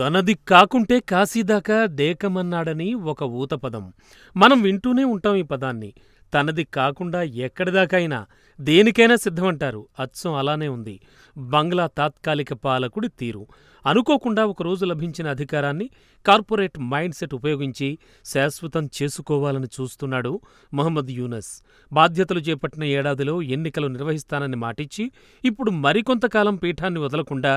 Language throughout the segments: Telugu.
తనది కాకుంటే కాశీదాకా దేకమన్నాడని ఒక ఊతపదం. మనం వింటూనే ఉంటాం ఈ పదాన్ని. తనది కాకుండా ఎక్కడిదాకా అయినా, దేనికైనా సిద్ధమంటారు. అచ్చం అలానే ఉంది బంగ్లా తాత్కాలిక పాలకుడి తీరు. అనుకోకుండా ఒకరోజు లభించిన అధికారాన్ని కార్పొరేట్ మైండ్ సెట్ ఉపయోగించి శాశ్వతం చేసుకోవాలని చూస్తున్నాడు మహమ్మద్ యూనస్. బాధ్యతలు చేపట్టిన ఏడాదిలో ఎన్నికలు నిర్వహిస్తానని మాటిచ్చి ఇప్పుడు మరికొంతకాలం పీఠాన్ని వదలకుండా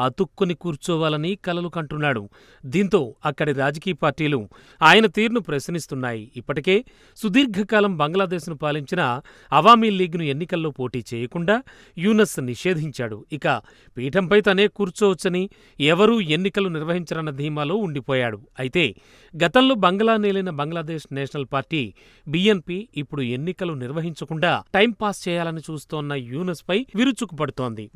అతుక్కుని కూర్చోవాలని కలలు కంటున్నాడు. దీంతో అక్కడి రాజకీయ పార్టీలు ఆయన తీరును ప్రశ్నిస్తున్నాయి. ఇప్పటికే సుదీర్ఘకాలం బంగ్లాదేశ్ను పాలించిన అవామీ లీగ్ను ఎన్నికల్లో పోటీ చేయకుండా యూనస్ నిషేధించాడు. ఇక పీఠంపై తనే కూర్చోవచ్చని, ఎవరూ ఎన్నికలు నిర్వహించరన్న ధీమాలో ఉండిపోయాడు. అయితే గతంలో బంగ్లా నేలిన బంగ్లాదేశ్ నేషనల్ పార్టీ బిఎన్పి ఇప్పుడు ఎన్నికలు నిర్వహించకుండా టైంపాస్ చేయాలని చూస్తోన్న యూనస్ పై విరుచుకుపడుతోంది.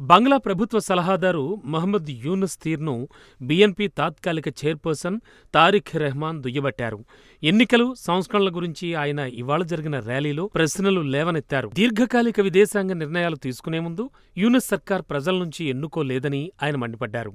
బంగ్లా ప్రభుత్వ సలహాదారు మహమ్మద్ యూనస్ తీర్ను బిఎన్పి తాత్కాలిక చైర్పర్సన్ తారిక్ రెహమాన్ దుయ్యబట్టారు. ఎన్నికలు, సంస్కరణల గురించి ఆయన ఇవాళ జరిగిన ర్యాలీలో ప్రశ్నలు లేవనెత్తారు. దీర్ఘకాలిక విదేశాంగ నిర్ణయాలు తీసుకునే ముందు యూనస్ సర్కార్ ప్రజల నుంచి ఎన్నుకోలేదని ఆయన మండిపడ్డారు.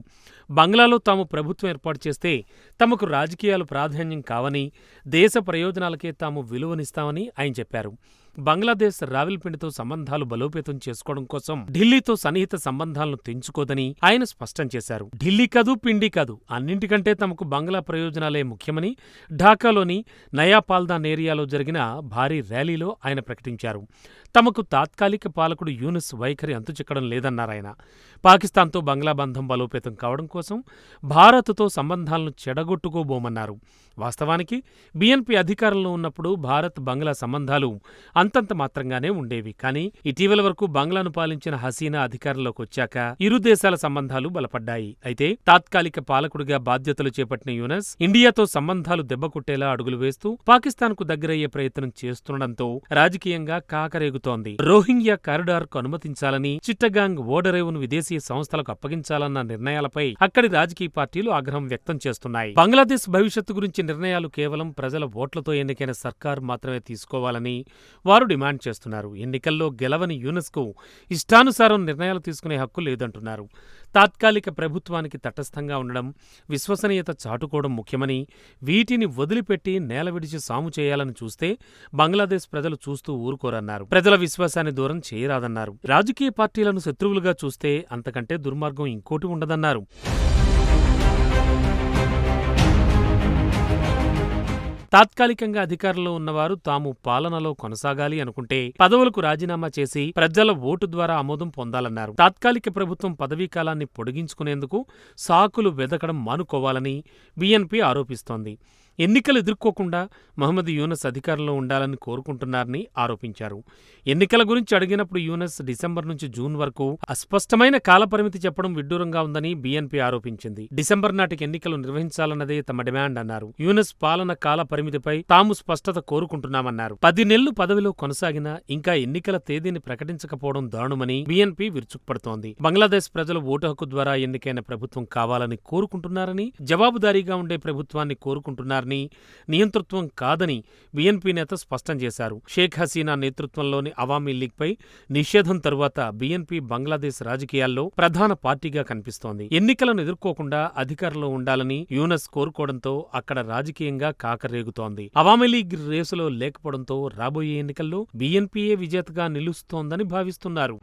బంగ్లాలో తాము ప్రభుత్వం ఏర్పాటు చేస్తే తమకు రాజకీయాలు ప్రాధాన్యం కావని, దేశ ప్రయోజనాలకే తాము విలువనిస్తామని ఆయన చెప్పారు. బంగ్లాదేశ్ రావిల్పిండితో సంబంధాలు బలోపేతం చేసుకోవడం కోసం ఢిల్లీతో సన్నిహిత సంబంధాలను తెంచుకోదని ఆయన స్పష్టం చేశారు. ఢిల్లీ కాదు, పిండి కాదు, అన్నింటికంటే తమకు బంగ్లా ప్రయోజనాలే ముఖ్యమని ఢాకాలోని నయా పాల్దాన్ ఏరియాలో జరిగిన భారీ ర్యాలీలో ఆయన ప్రకటించారు. తమకు తాత్కాలిక పాలకుడు యూనస్ వైఖరి అంతుచిక్కడం లేదన్నారాయన. పాకిస్తాన్తో బంగ్లా బంధం బలోపేతం కావడం కోసం భారత్తో సంబంధాలను చెడగొట్టుకోబోమన్నారు. వాస్తవానికి బిఎన్పి అధికారంలో ఉన్నప్పుడు భారత్ బంగ్లా సంబంధాలు అంతంత మాత్రంగానే ఉండేవి. కానీ ఇటీవల వరకు బంగ్లాను పాలించిన హసీనా అధికారంలోకి వచ్చాక ఇరు దేశాల సంబంధాలు బలపడ్డాయి. అయితే తాత్కాలిక పాలకుడిగా బాధ్యతలు చేపట్టిన యూనస్ ఇండియాతో సంబంధాలు దెబ్బకొట్టేలా అడుగులు వేస్తూ పాకిస్తాన్కు దగ్గరయ్యే ప్రయత్నం చేస్తుండటంతో రాజకీయంగా కాకరేగుతోంది. రోహింగ్యా కారిడార్కు అనుమతించాలని, చిట్టగాంగ్ ఓడరేవును విదేశీ సంస్థలకు అప్పగించాలన్న నిర్ణయాలపై అక్కడి రాజకీయ పార్టీలు ఆగ్రహం వ్యక్తం చేస్తున్నాయి. బంగ్లాదేశ్ భవిష్యత్తు గురించి నిర్ణయాలు కేవలం ప్రజల ఓట్లతో ఎన్నికైన సర్కార్ మాత్రమే తీసుకోవాలని వారు డిమాండ్ చేస్తున్నారు. ఎన్నికల్లో గెలవని యూనస్కు ఇష్టానుసారం నిర్ణయాలు తీసుకునే హక్కు లేదంటున్నారు. తాత్కాలిక ప్రభుత్వానికి తటస్థంగా ఉండడం, విశ్వసనీయత చాటుకోవడం ముఖ్యమని, వీటిని వదిలిపెట్టి నేల విడిచి సాము చేయాలని చూస్తే బంగ్లాదేశ్ ప్రజలు చూస్తూ ఊరుకోరన్నారు. ప్రజల విశ్వాసాన్ని దూరం చేయరాదన్నారు. రాజకీయ పార్టీలను శత్రువులుగా చూస్తే అంతకంటే దుర్మార్గం ఇంకోటి ఉండదన్నారు. తాత్కాలికంగా అధికారంలో ఉన్నవారు తాము పాలనలో కొనసాగాలి అనుకుంటే పదవులకు రాజీనామా చేసి ప్రజల ఓటు ద్వారా ఆమోదం పొందాలన్నారు. తాత్కాలిక ప్రభుత్వం పదవీకాలాన్ని పొడిగించుకునేందుకు సాకులు వెదకడం మానుకోవాలని బిఎన్పి ఆరోపిస్తోంది. ఎన్నికలు ఎదుర్కోకుండా మహమ్మద్ యూనస్ అధికారంలో ఉండాలని కోరుకుంటున్నారని ఆరోపించారు. ఎన్నికల గురించి అడిగినప్పుడు యూనస్ డిసెంబర్ నుంచి జూన్ వరకు అస్పష్టమైన కాలపరిమితి చెప్పడం విడ్డూరంగా ఉందని బిఎన్పి ఆరోపించింది. డిసెంబర్ నాటికి ఎన్నికలు నిర్వహించాలన్నదే తమ డిమాండ్ అన్నారు. యూనస్ పాలన కాల పరిమితిపై తాము స్పష్టత కోరుకుంటున్నామన్నారు. 10 నెలలు పదవిలో కొనసాగినా ఇంకా ఎన్నికల తేదీని ప్రకటించకపోవడం దారుణమని బిఎన్పి విరుచుకుపడుతోంది. బంగ్లాదేశ్ ప్రజలు ఓటు హక్కు ద్వారా ఎన్నికైన ప్రభుత్వం కావాలని కోరుకుంటున్నారని, జవాబుదారీగా ఉండే ప్రభుత్వాన్ని కోరుకుంటున్నారని, నియంతృత్వం కాదని బిఎన్పి నేత స్పష్టం చేశారు. షేక్ హసీనా నేతృత్వంలోని అవామీ లీగ్ పై నిషేధం తరువాత బిఎన్పి బంగ్లాదేశ్ రాజకీయాల్లో ప్రధాన పార్టీగా కనిపిస్తోంది. ఎన్నికలను ఎదుర్కోకుండా అధికారంలో ఉండాలని యూనస్ కోరుకోవడంతో అక్కడ రాజకీయంగా కాకరేగుతోంది. అవామీ లీగ్ రేసులో లేకపోవడంతో రాబోయే ఎన్నికల్లో బిఎన్పియే విజేతగా నిలుస్తోందని భావిస్తున్నారు.